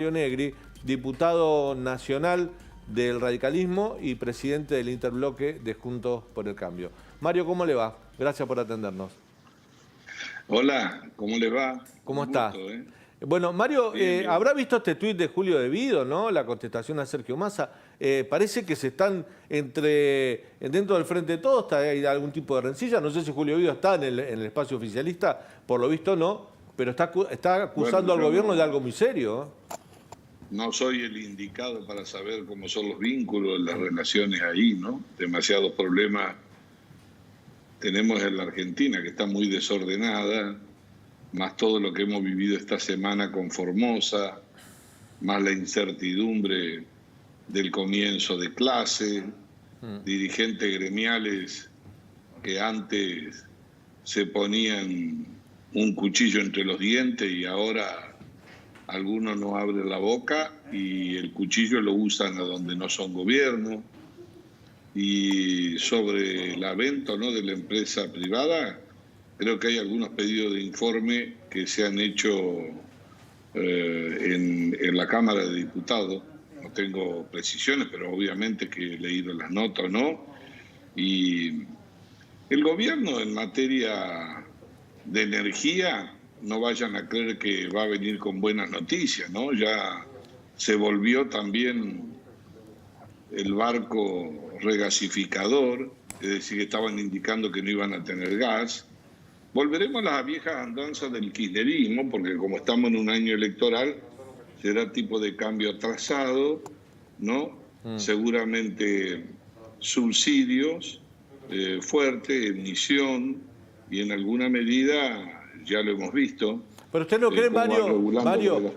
Mario Negri, diputado nacional del radicalismo y presidente del interbloque de Juntos por el Cambio. Mario, ¿cómo le va? Gracias por atendernos. Hola, ¿cómo le va? ¿Cómo Un está? gusto, ¿eh? Bueno, Mario, Bien, bien. habrá visto este tuit de Julio De Vido, ¿no? La contestación a Sergio Massa. Parece que se están dentro del Frente de Todos, hay algún tipo de rencilla. No sé si Julio De Vido está en el espacio oficialista, por lo visto no, pero está acusando al gobierno de algo muy serio, ¿eh? No soy el indicado para saber cómo son los vínculos, las relaciones ahí, ¿no? Demasiados problemas tenemos en la Argentina, que está muy desordenada, más todo lo que hemos vivido esta semana con Formosa, más la incertidumbre del comienzo de clase, dirigentes gremiales que antes se ponían un cuchillo entre los dientes y ahora algunos no abren la boca y el cuchillo lo usan a donde no son gobierno. Y sobre la venta, ¿no?, de la empresa privada, creo que hay algunos pedidos de informe que se han hecho en la Cámara de Diputados. No tengo precisiones, pero obviamente que he leído las notas, ¿no? Y el gobierno en materia de energía, no vayan a creer que va a venir con buenas noticias, ¿no? Ya se volvió también el barco regasificador, es decir, que estaban indicando que no iban a tener gas. Volveremos a las viejas andanzas del kirchnerismo, porque como estamos en un año electoral, será tipo de cambio atrasado, ¿no? Seguramente subsidios fuertes, emisión, y en alguna medida ya lo hemos visto. Pero usted no cree, Mario,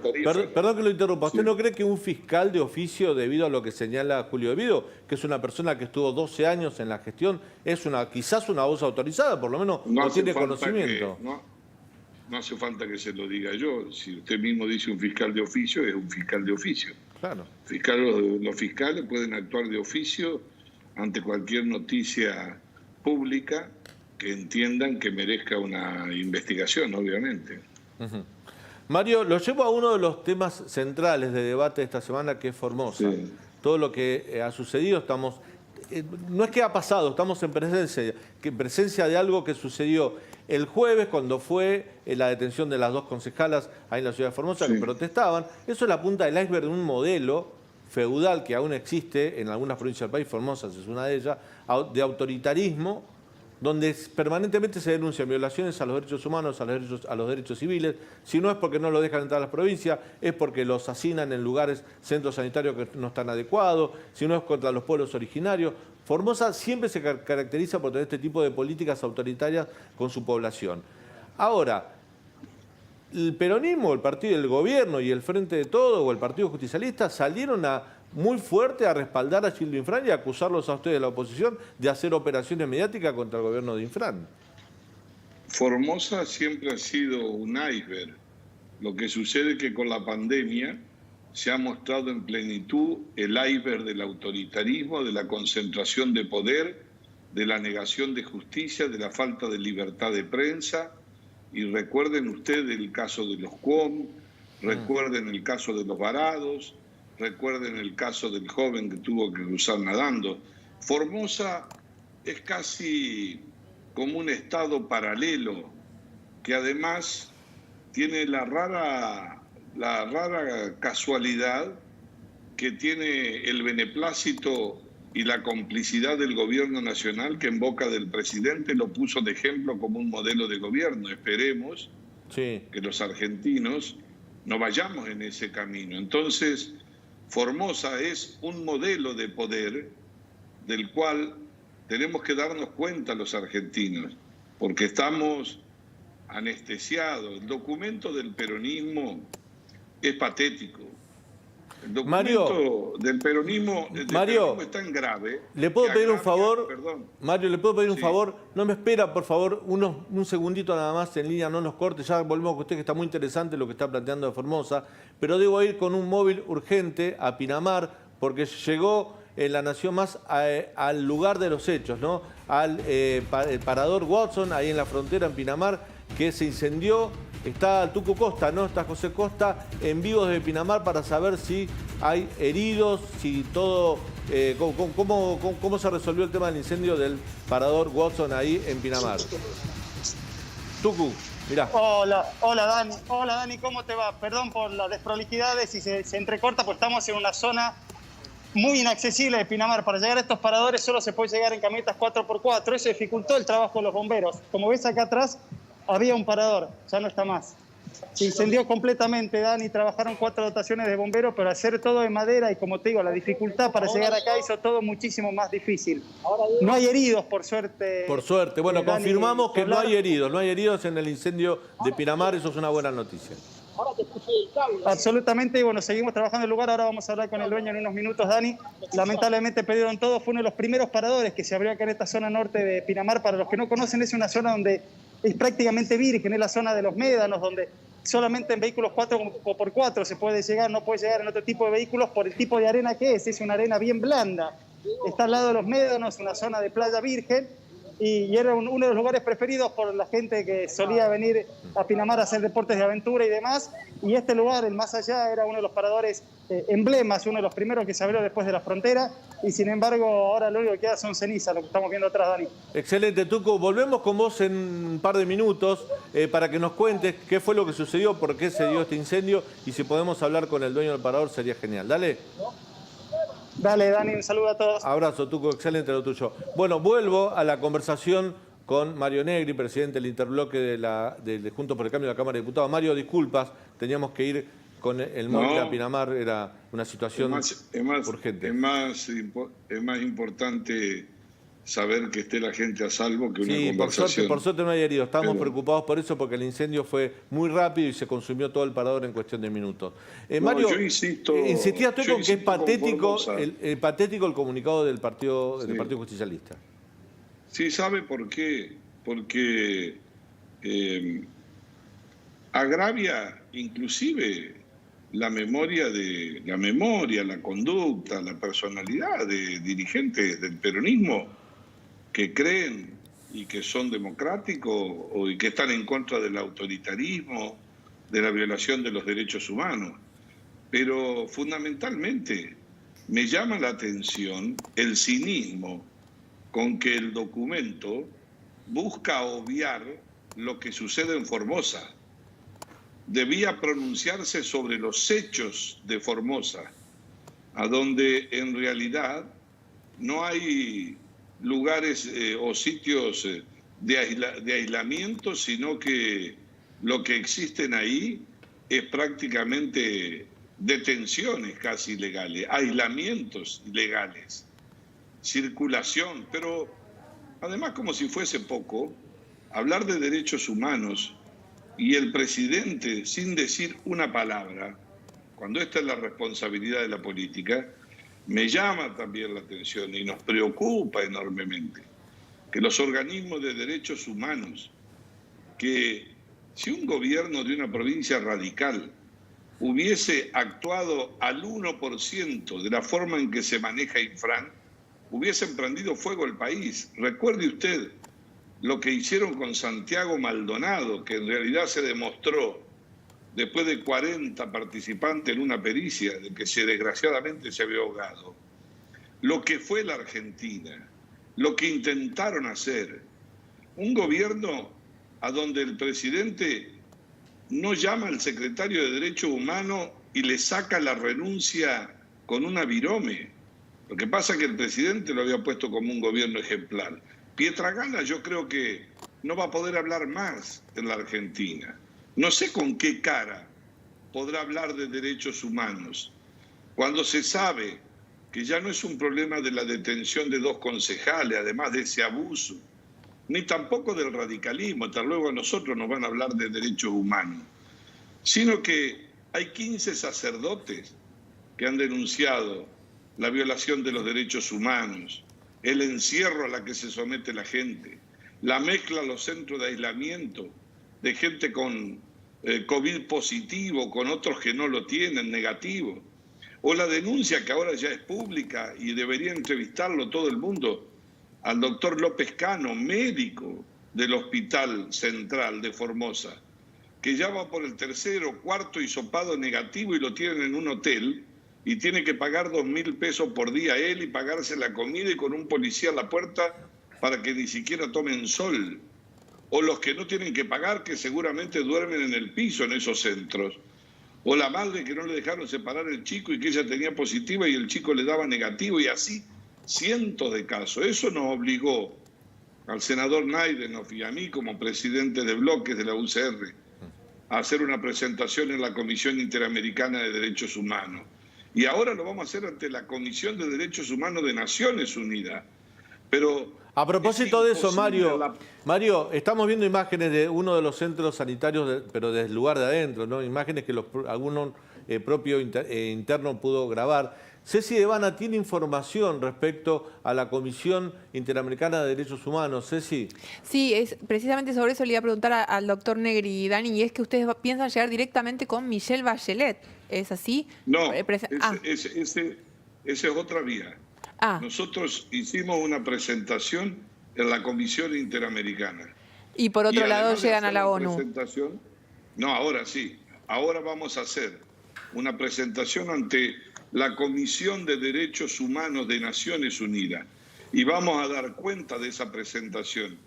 perdón que lo interrumpa, ¿usted Sí. no cree que un fiscal de oficio, debido a lo que señala Julio De Vido, que es una persona que estuvo 12 años en la gestión, es quizás una voz autorizada, por lo menos no tiene conocimiento? No hace falta que se lo diga yo. Si usted mismo dice un fiscal de oficio, es un fiscal de oficio. Claro. Los fiscales pueden actuar de oficio ante cualquier noticia pública que entiendan que merezca una investigación, obviamente. Mario, lo llevo a uno de los temas centrales de debate de esta semana, que es Formosa. Sí. Todo lo que ha sucedido, no es que ha pasado, estamos en presencia de algo que sucedió el jueves cuando fue la detención de las dos concejalas ahí en la ciudad de Formosa, Sí. que protestaban. Eso es la punta del iceberg de un modelo feudal que aún existe en algunas provincias del país, Formosa es una de ellas, de autoritarismo, donde permanentemente se denuncian violaciones a los derechos humanos, a los derechos civiles. Si no es porque no lo dejan entrar a las provincias, es porque los hacinan en lugares, centros sanitarios que no están adecuados, si no es contra los pueblos originarios. Formosa siempre se caracteriza por tener este tipo de políticas autoritarias con su población. Ahora, el peronismo, el partido del gobierno y el Frente de Todos o el Partido Justicialista salieron muy fuerte a respaldar a Gildo Infran y a acusarlos a ustedes de la oposición de hacer operaciones mediáticas contra el gobierno de Infran. Formosa siempre ha sido un iceberg. Lo que sucede es que con la pandemia se ha mostrado en plenitud el iceberg del autoritarismo, de la concentración de poder, de la negación de justicia, de la falta de libertad de prensa. Y recuerden ustedes el caso de los Cuom, recuerden el caso de los Varados, recuerden el caso del joven que tuvo que cruzar nadando. Formosa es casi como un estado paralelo, que además tiene la rara casualidad que tiene el beneplácito y la complicidad del gobierno nacional, que en boca del presidente lo puso de ejemplo como un modelo de gobierno. Esperemos que los argentinos no vayamos en ese camino. Entonces, Formosa es un modelo de poder del cual tenemos que darnos cuenta los argentinos, porque estamos anestesiados. El documento del peronismo es patético. El documento del peronismo está en grave. ¿Le puedo pedir un favor? Perdón. Mario, ¿le puedo pedir un favor? No me espera, por favor, un segundito nada más en línea, no nos corte. Ya volvemos con usted, que está muy interesante lo que está planteando de Formosa. Pero debo ir con un móvil urgente a Pinamar, porque llegó La Nación Más al lugar de los hechos, ¿no? El parador Watson, ahí en la frontera en Pinamar, que se incendió Está Tucu Costa, ¿no? Está José Costa en vivo desde Pinamar para saber si hay heridos, si todo... ¿Cómo se resolvió el tema del incendio del parador Watson ahí en Pinamar? Tucu, mirá. Hola Dani, ¿cómo te va? Perdón por las desprolijidades y se entrecorta, porque estamos en una zona muy inaccesible de Pinamar. Para llegar a estos paradores solo se puede llegar en camionetas 4x4. Eso dificultó el trabajo de los bomberos. Como ves acá atrás, había un parador, ya no está más. Se incendió completamente, Dani. Trabajaron 4 dotaciones de bomberos, pero hacer todo de madera y, como te digo, la dificultad para llegar acá hizo todo muchísimo más difícil. No hay heridos, por suerte. Por suerte. Bueno, Dani, confirmamos que no hay heridos en el incendio de Pinamar. Eso es una buena noticia. Absolutamente, y bueno, seguimos trabajando en el lugar. Ahora vamos a hablar con el dueño en unos minutos, Dani. Lamentablemente perdieron todo. Fue uno de los primeros paradores que se abrió acá en esta zona norte de Pinamar. Para los que no conocen, es una zona donde es prácticamente virgen, es la zona de los médanos, donde solamente en vehículos 4x4 se puede llegar, no puede llegar en otro tipo de vehículos por el tipo de arena que es una arena bien blanda. Está al lado de los médanos, una zona de playa virgen, y era uno de los lugares preferidos por la gente que solía venir a Pinamar a hacer deportes de aventura y demás. Y este lugar, el más allá, era uno de los paradores emblemas, uno de los primeros que se abrió después de la frontera, y sin embargo ahora lo único que queda son cenizas, lo que estamos viendo atrás, Dani. Excelente, Tucu. Volvemos con vos en un par de minutos para que nos cuentes qué fue lo que sucedió, por qué se dio este incendio, y si podemos hablar con el dueño del parador sería genial. Dale. Dale, Dani, un saludo a todos. Abrazo, Tucu, excelente lo tuyo. Bueno, vuelvo a la conversación con Mario Negri, presidente del interbloque de Juntos por el Cambio de la Cámara de Diputados. Mario, disculpas, teníamos que ir con el móvil a Pinamar, era una situación urgente. Es más importante saber que esté la gente a salvo que una conversación. Sí, por suerte no hay heridos. Estábamos preocupados por eso, porque el incendio fue muy rápido y se consumió todo el parador en cuestión de minutos. Mario, yo insisto, insistías tú con que es patético el comunicado del Partido Justicialista. Sí, ¿sabe por qué? Porque agravia inclusive la memoria, la conducta, la personalidad de dirigentes del peronismo que creen y que son democráticos y que están en contra del autoritarismo, de la violación de los derechos humanos. Pero fundamentalmente me llama la atención el cinismo con que el documento busca obviar lo que sucede en Formosa. Debía pronunciarse sobre los hechos de Formosa, a donde en realidad no hay lugares o sitios de aislamiento, sino que lo que existen ahí es prácticamente detenciones casi ilegales, aislamientos ilegales, circulación. Pero además, como si fuese poco, hablar de derechos humanos y el presidente sin decir una palabra, cuando esta es la responsabilidad de la política, me llama también la atención y nos preocupa enormemente que los organismos de derechos humanos, que si un gobierno de una provincia radical hubiese actuado al 1% de la forma en que se maneja Infran, hubiesen prendido fuego el país. Recuerde usted lo que hicieron con Santiago Maldonado, que en realidad se demostró después de 40 participantes en una pericia, de que desgraciadamente se había ahogado. Lo que fue la Argentina, lo que intentaron hacer. Un gobierno a donde el presidente no llama al secretario de Derechos Humanos y le saca la renuncia con una virome. Lo que pasa es que el presidente lo había puesto como un gobierno ejemplar. Pietragala yo creo que no va a poder hablar más en la Argentina. No sé con qué cara podrá hablar de derechos humanos cuando se sabe que ya no es un problema de la detención de 2 concejales, además de ese abuso, ni tampoco del radicalismo, hasta luego a nosotros nos van a hablar de derechos humanos, sino que hay 15 sacerdotes que han denunciado la violación de los derechos humanos, el encierro a la que se somete la gente, la mezcla a los centros de aislamiento de gente con COVID positivo, con otros que no lo tienen, negativo, o la denuncia que ahora ya es pública y debería entrevistarlo todo el mundo, al doctor López Cano, médico del Hospital Central de Formosa, que ya va por el tercer o cuarto hisopado negativo y lo tienen en un hotel y tiene que pagar 2.000 pesos por día él y pagarse la comida y con un policía a la puerta para que ni siquiera tomen sol. O los que no tienen que pagar, que seguramente duermen en el piso en esos centros. O la madre que no le dejaron separar el chico y que ella tenía positiva y el chico le daba negativo, y así cientos de casos. Eso nos obligó al senador Naidenov y a mí como presidente de bloques de la UCR a hacer una presentación en la Comisión Interamericana de Derechos Humanos. Y ahora lo vamos a hacer ante la Comisión de Derechos Humanos de Naciones Unidas. Pero a propósito de eso, Mario, la... Mario, estamos viendo imágenes de uno de los centros sanitarios, pero desde el lugar de adentro, ¿no? Imágenes que alguno propio interno pudo grabar. Ceci Devana tiene información respecto a la Comisión Interamericana de Derechos Humanos. Ceci. Sí, precisamente sobre eso le iba a preguntar al doctor Negri, Dani, y es que ustedes piensan llegar directamente con Michelle Bachelet. ¿Es así? No, esa es otra vía. Nosotros hicimos una presentación en la Comisión Interamericana. Y por otro lado llegan a la ONU. No, ahora sí. Ahora vamos a hacer una presentación ante la Comisión de Derechos Humanos de Naciones Unidas. Y vamos a dar cuenta de esa presentación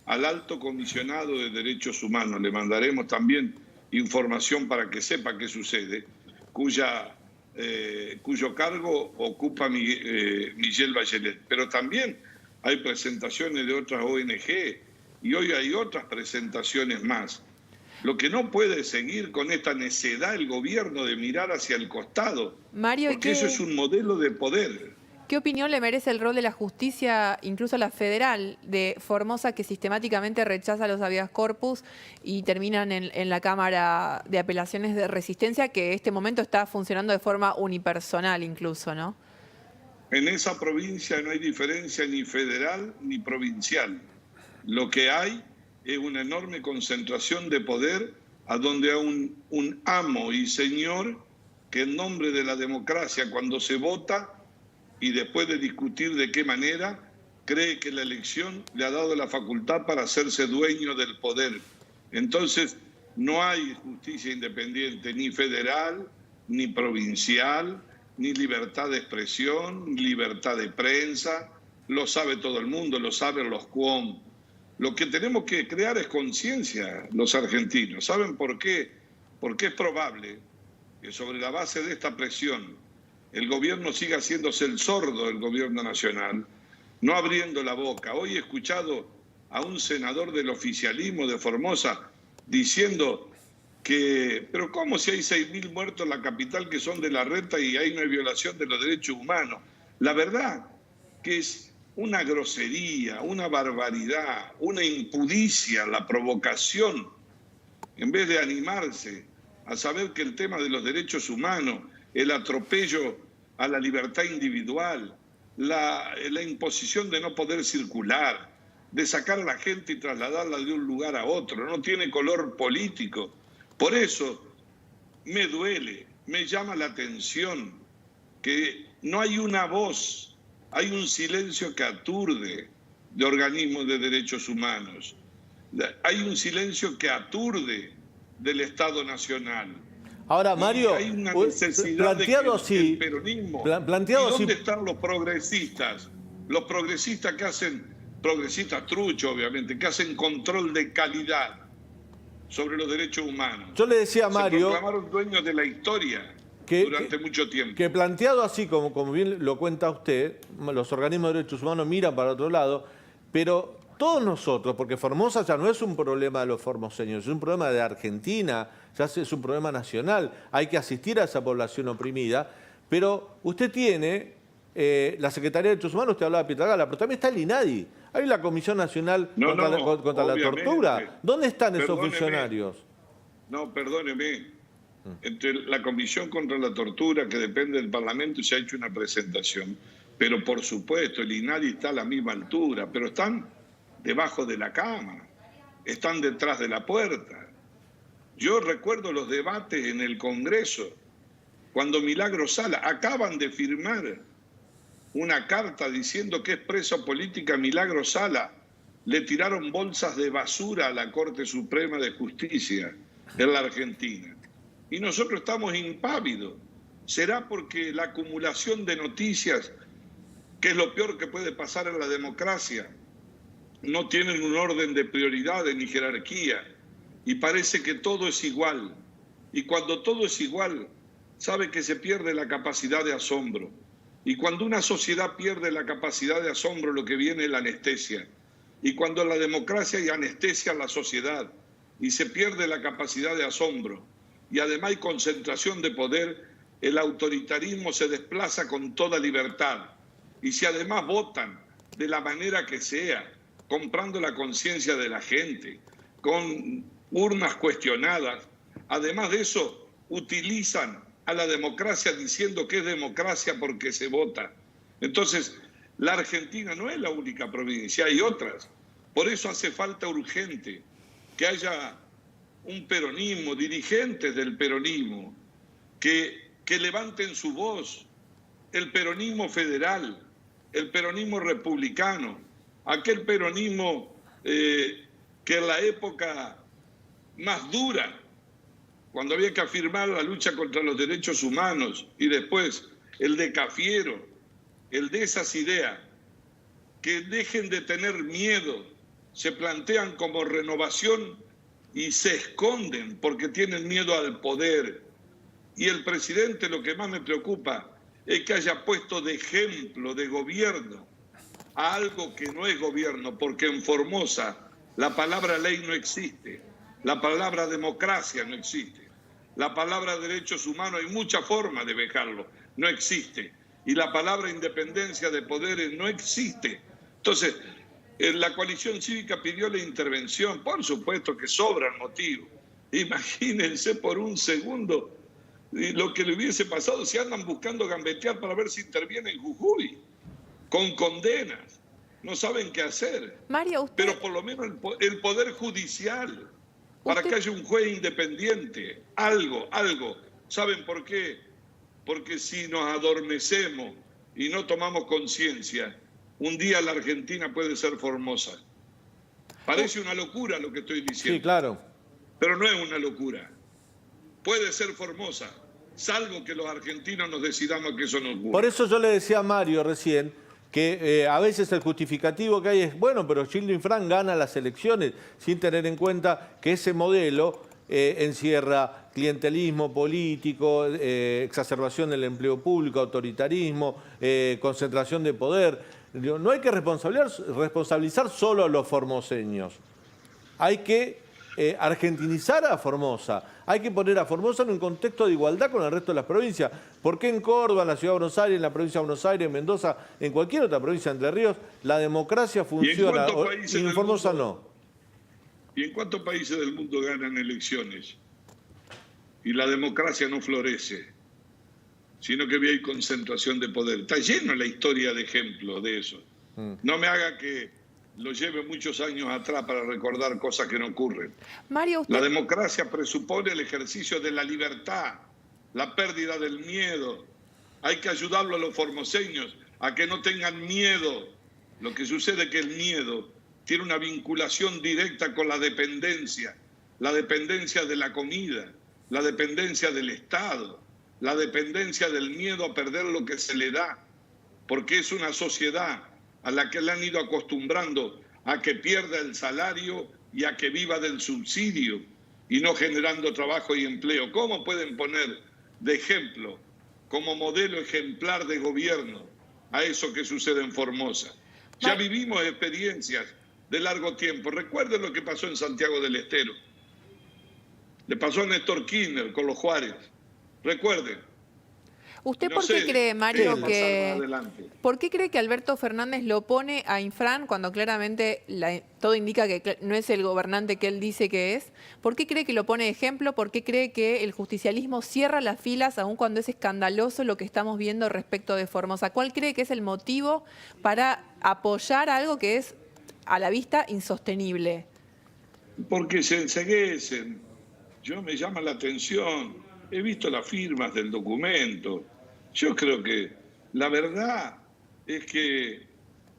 al Alto Comisionado de Derechos Humanos. Le mandaremos también información para que sepa qué sucede, cuyo cargo ocupa Michelle Bachelet. Pero también hay presentaciones de otras ONG y hoy hay otras presentaciones más. Lo que no puede seguir con esta necedad el gobierno de mirar hacia el costado, Mario, porque eso es un modelo de poder. ¿Qué opinión le merece el rol de la justicia, incluso la federal, de Formosa, que sistemáticamente rechaza los habeas corpus y terminan en la Cámara de Apelaciones de Resistencia, que en este momento está funcionando de forma unipersonal incluso, ¿no? En esa provincia no hay diferencia ni federal ni provincial. Lo que hay es una enorme concentración de poder a donde hay un amo y señor que en nombre de la democracia, cuando se vota y después de discutir de qué manera, cree que la elección le ha dado la facultad para hacerse dueño del poder. Entonces, no hay justicia independiente, ni federal, ni provincial, ni libertad de expresión, ni libertad de prensa. Lo sabe todo el mundo, lo saben los QOM. Lo que tenemos que crear es conciencia los argentinos. ¿Saben por qué? Porque es probable que sobre la base de esta presión el gobierno siga haciéndose el sordo del gobierno nacional, no abriendo la boca. Hoy he escuchado a un senador del oficialismo de Formosa diciendo que, pero ¿cómo si hay 6.000 muertos en la capital que son de la reta y hay una violación de los derechos humanos? La verdad que es una grosería, una barbaridad, una impudicia, la provocación, en vez de animarse a saber que el tema de los derechos humanos, el atropello a la libertad individual, la imposición de no poder circular, de sacar a la gente y trasladarla de un lugar a otro, no tiene color político. Por eso me duele, me llama la atención que no hay una voz. Hay un silencio que aturde de organismos de derechos humanos. Hay un silencio que aturde del Estado Nacional. Ahora, Mario, hay una necesidad planteado de que así, el peronismo. planteado ¿Y dónde así, están los progresistas? Los progresistas que hacen, progresistas truchos obviamente, que hacen control de calidad sobre los derechos humanos. Yo le decía a Mario, se proclamaron dueños de la historia durante mucho tiempo. Que planteado así, como bien lo cuenta usted, los organismos de derechos humanos miran para otro lado, pero todos nosotros, porque Formosa ya no es un problema de los formoseños, es un problema de Argentina, ya es un problema nacional, hay que asistir a esa población oprimida, pero usted tiene la Secretaría de Derechos Humanos, usted hablaba de Pietragala, pero también está el INADI, hay la Comisión Nacional contra la Tortura. ¿Dónde están esos funcionarios? No, perdóneme. Entre la Comisión contra la Tortura, que depende del Parlamento, se ha hecho una presentación. Pero, por supuesto, el INADI está a la misma altura, pero están debajo de la cama, están detrás de la puerta. Yo recuerdo los debates en el Congreso, cuando Milagro Sala acaban de firmar una carta diciendo que es presa política Milagro Sala. Le tiraron bolsas de basura a la Corte Suprema de Justicia. en la Argentina. Y nosotros estamos impávidos. ¿Será porque la acumulación de noticias, que es lo peor que puede pasar en la democracia, no tienen un orden de prioridades ni jerarquía y parece que todo es igual? Y cuando todo es igual, sabe que se pierde la capacidad de asombro. Y cuando una sociedad pierde la capacidad de asombro, lo que viene es la anestesia. Y cuando la democracia hay anestesia a la sociedad y se pierde la capacidad de asombro y además hay concentración de poder, el autoritarismo se desplaza con toda libertad. Y si además votan de la manera que sea, comprando la conciencia de la gente, con urnas cuestionadas, además de eso, utilizan a la democracia diciendo que es democracia porque se vota. Entonces, la Argentina no es la única provincia, hay otras. Por eso hace falta urgente que haya un peronismo, dirigentes del peronismo, que levanten su voz, el peronismo federal, el peronismo republicano, aquel peronismo que en la época más dura, cuando había que afirmar la lucha contra los derechos humanos, y después el de Cafiero, el de esas ideas, que dejen de tener miedo, se plantean como renovación y se esconden porque tienen miedo al poder. Y el presidente, lo que más me preocupa es que haya puesto de ejemplo de gobierno a algo que no es gobierno, porque en Formosa la palabra ley no existe, la palabra democracia no existe, la palabra derechos humanos hay muchas formas de dejarlo, no existe, y la palabra independencia de poderes no existe. Entonces, la coalición cívica pidió la intervención, por supuesto que sobran motivos. Imagínense por un segundo lo que le hubiese pasado si andan buscando gambetear para ver si interviene en Jujuy, con condenas. No saben qué hacer. Mario, usted... Pero por lo menos el Poder Judicial, para que haya un juez independiente, algo. ¿Saben por qué? Porque si nos adormecemos y no tomamos conciencia, un día la Argentina puede ser Formosa. Parece una locura lo que estoy diciendo. Sí, claro. Pero no es una locura. Puede ser Formosa, salvo que los argentinos nos decidamos que eso no ocurra. Por eso yo le decía a Mario recién que a veces el justificativo que hay es, bueno, pero Schilling Frank gana las elecciones sin tener en cuenta que ese modelo encierra clientelismo político, exacerbación del empleo público, autoritarismo, concentración de poder. No hay que responsabilizar solo a los formoseños. Hay que argentinizar a Formosa. Hay que poner a Formosa en un contexto de igualdad con el resto de las provincias. ¿Por qué en Córdoba, en la Ciudad de Buenos Aires, en la provincia de Buenos Aires, en Mendoza, en cualquier otra provincia de Entre Ríos, la democracia funciona y en Formosa no? ¿Y en cuántos países del mundo ganan elecciones? Y la democracia no florece, sino que hay concentración de poder. Está lleno la historia de ejemplos de eso. No me haga que lo lleve muchos años atrás para recordar cosas que no ocurren. Mario, usted... La democracia presupone el ejercicio de la libertad, la pérdida del miedo. Hay que ayudarlo a los formoseños a que no tengan miedo. Lo que sucede es que el miedo tiene una vinculación directa con la dependencia de la comida, la dependencia del Estado, la dependencia del miedo a perder lo que se le da, porque es una sociedad a la que le han ido acostumbrando a que pierda el salario y a que viva del subsidio y no generando trabajo y empleo. ¿Cómo pueden poner de ejemplo, como modelo ejemplar de gobierno, a eso que sucede en Formosa? Ya vivimos experiencias de largo tiempo. Recuerden lo que pasó en Santiago del Estero. Le pasó a Néstor Kirchner con los Juárez. Recuerden. ¿Usted por qué cree, Mario, por qué cree que Alberto Fernández lo pone a Infran cuando claramente todo indica que no es el gobernante que él dice que es? ¿Por qué cree que lo pone de ejemplo? ¿Por qué cree que el justicialismo cierra las filas aun cuando es escandaloso lo que estamos viendo respecto de Formosa? ¿Cuál cree que es el motivo para apoyar algo que es a la vista insostenible? Porque se enceguecen. Yo me llama la atención. He visto las firmas del documento. Yo creo que la verdad es que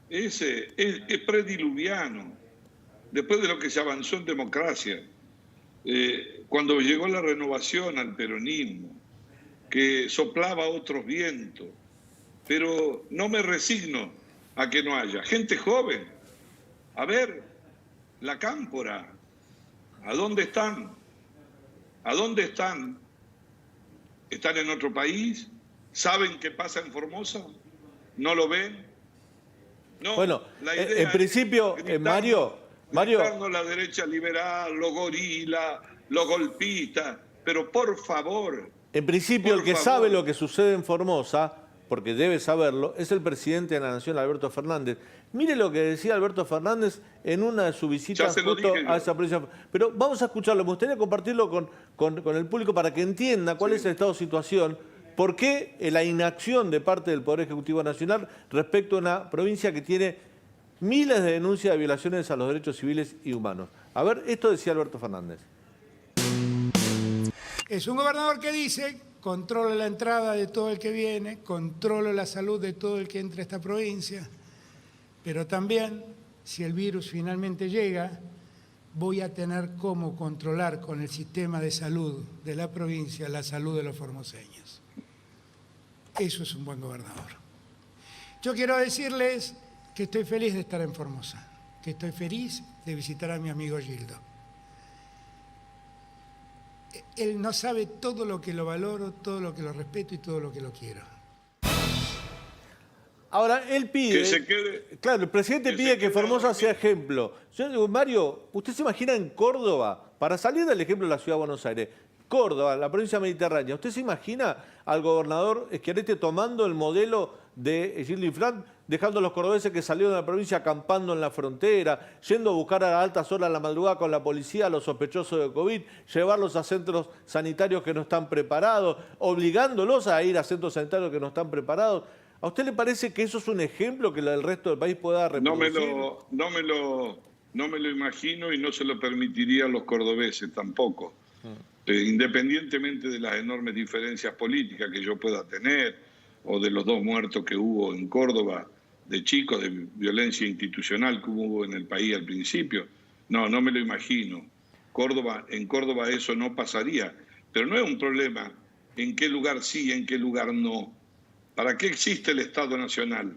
es prediluviano. Después de lo que se avanzó en democracia, cuando llegó la renovación al peronismo, que soplaba otros vientos, pero no me resigno a que no haya gente joven. A ver, la Cámpora, ¿a dónde están? ¿A dónde están? ¿Están en otro país? ¿Saben qué pasa en Formosa? ¿No lo ven? No, bueno, la idea en principio, es Mario, gritarnos la derecha liberal, los gorilas, los golpistas, pero por favor. en principio el que sabe lo que sucede en Formosa, porque debe saberlo, es el presidente de la Nación, Alberto Fernández. Mire lo que decía Alberto Fernández en una de sus visitas justo a esa provincia. Pero vamos a escucharlo, me gustaría compartirlo con el público para que entienda cuál es el estado de situación, por qué la inacción de parte del Poder Ejecutivo Nacional respecto a una provincia que tiene miles de denuncias de violaciones a los derechos civiles y humanos. A ver, esto decía Alberto Fernández. Es un gobernador que dice: controlo la entrada de todo el que viene, controlo la salud de todo el que entra a esta provincia, pero también, si el virus finalmente llega, voy a tener cómo controlar con el sistema de salud de la provincia la salud de los formoseños. Eso es un buen gobernador. Yo quiero decirles que estoy feliz de estar en Formosa, que estoy feliz de visitar a mi amigo Gildo. Él no sabe todo lo que lo valoro, todo lo que lo respeto y todo lo que lo quiero. Ahora, él pide... Que se quede, claro, el presidente pide que Formosa sea ejemplo. Yo digo, Mario, ¿usted se imagina en Córdoba, para salir del ejemplo de la Ciudad de Buenos Aires, Córdoba, la provincia mediterránea, ¿usted se imagina al gobernador Schiaretti tomando el modelo de Gildo Infran, dejando a los cordobeses que salieron de la provincia acampando en la frontera, yendo a buscar a altas horas de la madrugada con la policía a los sospechosos de COVID, llevarlos a centros sanitarios que no están preparados, obligándolos a ir a centros sanitarios que no están preparados? ¿A usted le parece que eso es un ejemplo que el resto del país pueda reproducir? No me lo imagino y no se lo permitiría a los cordobeses tampoco. Independientemente de las enormes diferencias políticas que yo pueda tener, o de los 2 muertos que hubo en Córdoba, de chicos, de violencia institucional que hubo en el país al principio. No me lo imagino. En Córdoba eso no pasaría. Pero no es un problema en qué lugar sí y en qué lugar no. ¿Para qué existe el Estado Nacional?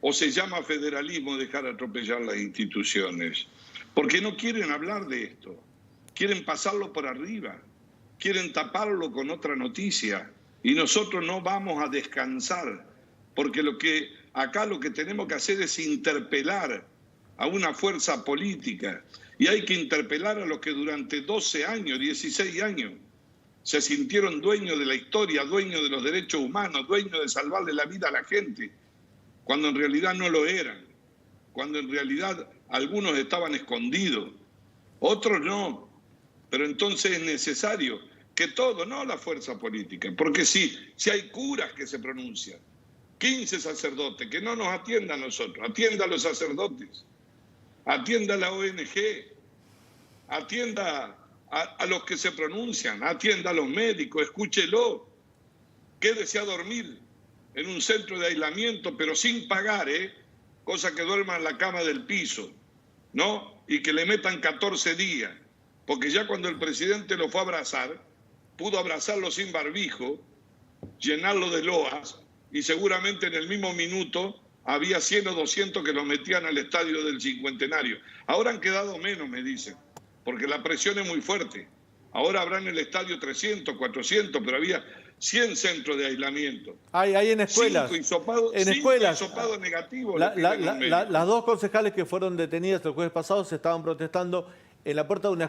¿O se llama federalismo dejar atropellar las instituciones? Porque no quieren hablar de esto. Quieren pasarlo por arriba. Quieren taparlo con otra noticia. Y nosotros no vamos a descansar. Porque acá lo que tenemos que hacer es interpelar a una fuerza política. Y hay que interpelar a los que durante 12 años, 16 años, se sintieron dueños de la historia, dueños de los derechos humanos, dueños de salvarle la vida a la gente, cuando en realidad no lo eran, cuando en realidad algunos estaban escondidos, otros no. Pero entonces es necesario que todo, no la fuerza política, porque si hay curas que se pronuncian, 15 sacerdotes, que no nos atienda a nosotros, atienda a los sacerdotes, atienda a la ONG, atienda a los que se pronuncian, atienda a los médicos, escúchelo, quédese a dormir en un centro de aislamiento, pero sin pagar, cosa que duerma en la cama del piso, ¿no? Y que le metan 14 días, porque ya cuando el presidente lo fue a abrazar, pudo abrazarlo sin barbijo, llenarlo de loas, y seguramente en el mismo minuto había 100 o 200 que lo metían al estadio del Cincuentenario. Ahora han quedado menos, me dicen, porque la presión es muy fuerte. Ahora habrá en el estadio 300, 400, pero había 100 centros de aislamiento. Hay en escuelas. 5 hisopados, en escuelas. Hisopados negativos. Las 2 concejales que fueron detenidas el jueves pasado se estaban protestando en la puerta de una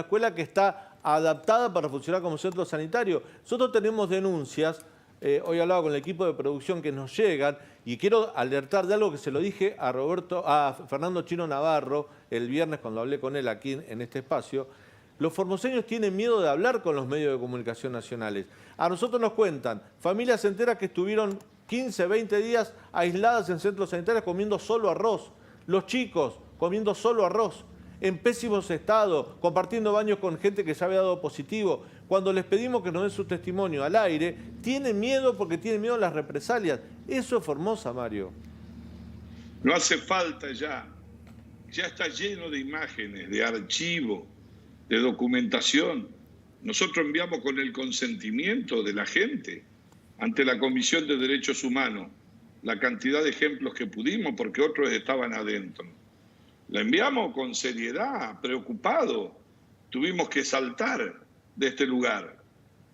escuela que está adaptada para funcionar como centro sanitario. Nosotros tenemos denuncias, hoy hablaba con el equipo de producción que nos llegan, y quiero alertar de algo que se lo dije a Fernando Chino Navarro el viernes cuando hablé con él aquí en este espacio. Los formoseños tienen miedo de hablar con los medios de comunicación nacionales. A nosotros nos cuentan familias enteras que estuvieron 15, 20 días aisladas en centros sanitarios comiendo solo arroz. Los chicos comiendo solo arroz, en pésimos estados, compartiendo baños con gente que ya había dado positivo. Cuando les pedimos que nos den su testimonio al aire, tienen miedo porque tienen miedo a las represalias. Eso es Formosa, Mario. No hace falta ya. Ya está lleno de imágenes, de archivo, de documentación. Nosotros enviamos con el consentimiento de la gente ante la Comisión de Derechos Humanos la cantidad de ejemplos que pudimos, porque otros estaban adentro. La enviamos con seriedad, preocupado. Tuvimos que saltar de este lugar.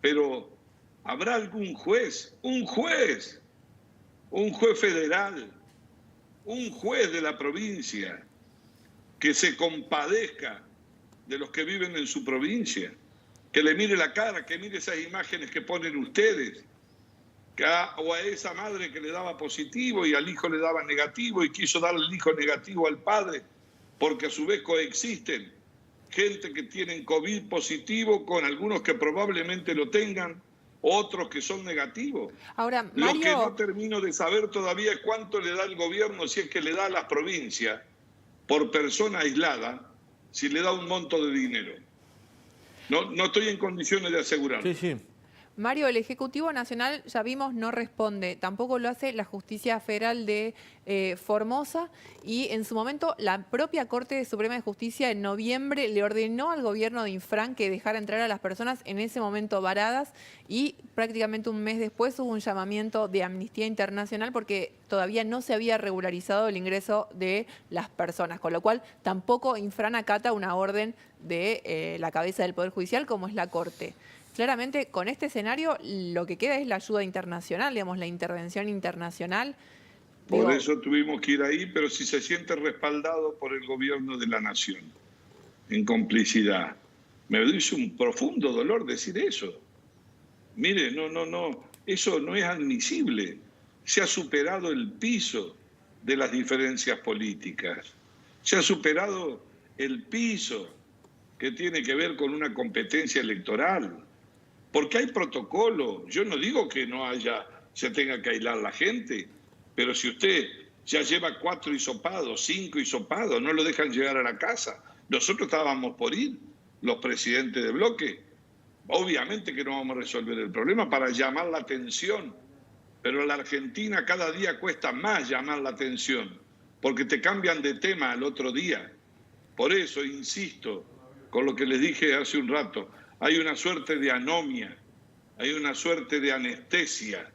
Pero ¿habrá algún juez? Un juez federal, un juez de la provincia que se compadezca de los que viven en su provincia, que le mire la cara, que mire esas imágenes que ponen ustedes, o a esa madre que le daba positivo y al hijo le daba negativo y quiso darle el hijo negativo al padre, porque a su vez coexisten gente que tienen COVID positivo con algunos que probablemente lo tengan, otros que son negativos. Ahora, Mario... Lo que no termino de saber todavía es cuánto le da el gobierno, si es que le da a las provincias por persona aislada, si le da un monto de dinero. No estoy en condiciones de asegurarlo. Sí, sí. Mario, el Ejecutivo Nacional, ya vimos, no responde. Tampoco lo hace la Justicia Federal de Formosa. Y en su momento, la propia Corte Suprema de Justicia en noviembre le ordenó al gobierno de Infran que dejara entrar a las personas en ese momento varadas. Y prácticamente un mes después hubo un llamamiento de Amnistía Internacional porque todavía no se había regularizado el ingreso de las personas. Con lo cual, tampoco Infran acata una orden de la cabeza del Poder Judicial como es la Corte. Claramente, con este escenario, lo que queda es la ayuda internacional, digamos, la intervención internacional. Por eso tuvimos que ir ahí, pero si se siente respaldado por el gobierno de la nación, en complicidad. Me dice un profundo dolor decir eso. Mire, no, eso no es admisible. Se ha superado el piso de las diferencias políticas. Se ha superado el piso que tiene que ver con una competencia electoral. Porque hay protocolo. Yo no digo que se tenga que aislar la gente, pero si usted ya lleva 4 hisopados, 5 hisopados, no lo dejan llegar a la casa. Nosotros estábamos por ir, los presidentes de bloque. Obviamente que no vamos a resolver el problema para llamar la atención, pero a la Argentina cada día cuesta más llamar la atención, porque te cambian de tema al otro día. Por eso insisto con lo que les dije hace un rato. Hay una suerte de anomia, hay una suerte de anestesia,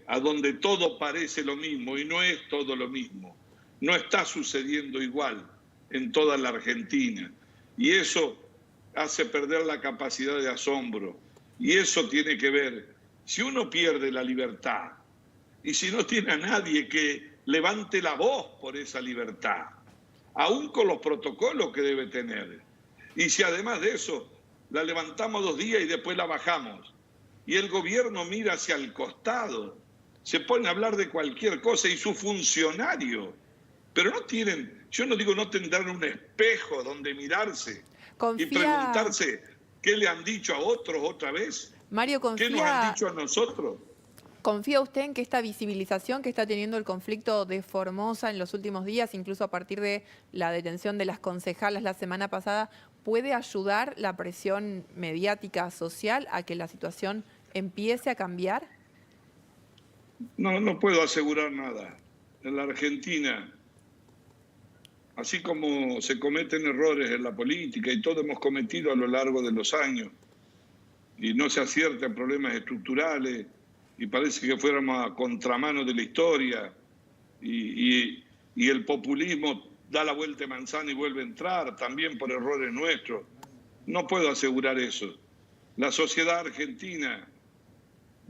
a donde todo parece lo mismo y no es todo lo mismo. No está sucediendo igual en toda la Argentina. Y eso hace perder la capacidad de asombro. Y eso tiene que ver, si uno pierde la libertad y si no tiene a nadie que levante la voz por esa libertad, aún con los protocolos que debe tener, y si además de eso la levantamos 2 días y después la bajamos, y el gobierno mira hacia el costado, se pone a hablar de cualquier cosa, y su funcionario, pero no tienen, yo no digo no tendrán un espejo donde mirarse y preguntarse qué le han dicho a otros otra vez, Mario, qué nos han dicho a nosotros. ¿Confía usted en que esta visibilización que está teniendo el conflicto de Formosa en los últimos días, incluso a partir de la detención de las concejalas la semana pasada, puede ayudar la presión mediática social a que la situación empiece a cambiar? No puedo asegurar nada. En la Argentina, así como se cometen errores en la política y todos hemos cometido a lo largo de los años, y no se acierta en problemas estructurales, y parece que fuéramos a contramano de la historia, y el populismo da la vuelta de manzana y vuelve a entrar, también por errores nuestros. No puedo asegurar eso. La sociedad argentina,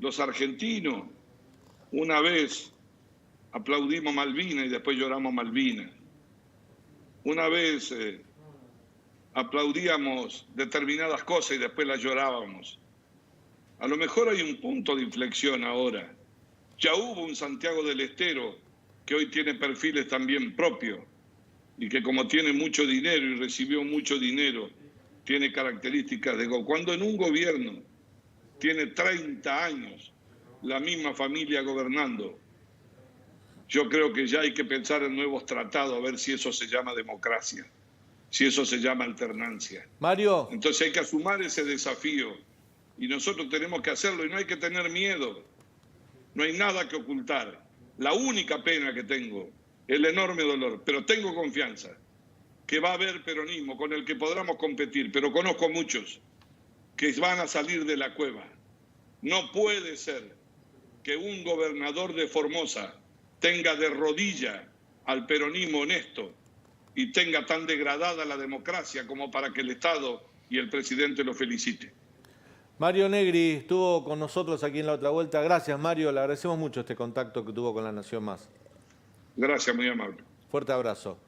los argentinos, una vez aplaudimos Malvinas y después lloramos Malvinas. Una vez aplaudíamos determinadas cosas y después las llorábamos. A lo mejor hay un punto de inflexión ahora. Ya hubo un Santiago del Estero que hoy tiene perfiles también propios y que como tiene mucho dinero y recibió mucho dinero, tiene características de cuando en un gobierno tiene 30 años la misma familia gobernando, yo creo que ya hay que pensar en nuevos tratados, a ver si eso se llama democracia, si eso se llama alternancia. Mario. Entonces hay que asumir ese desafío y nosotros tenemos que hacerlo y no hay que tener miedo, no hay nada que ocultar. La única pena que tengo, el enorme dolor, pero tengo confianza que va a haber peronismo con el que podamos competir, pero conozco muchos que van a salir de la cueva. No puede ser que un gobernador de Formosa tenga de rodilla al peronismo honesto y tenga tan degradada la democracia como para que el Estado y el presidente lo felicite. Mario Negri estuvo con nosotros aquí en La Otra Vuelta. Gracias, Mario. Le agradecemos mucho este contacto que tuvo con La Nación Más. Gracias, muy amable. Fuerte abrazo.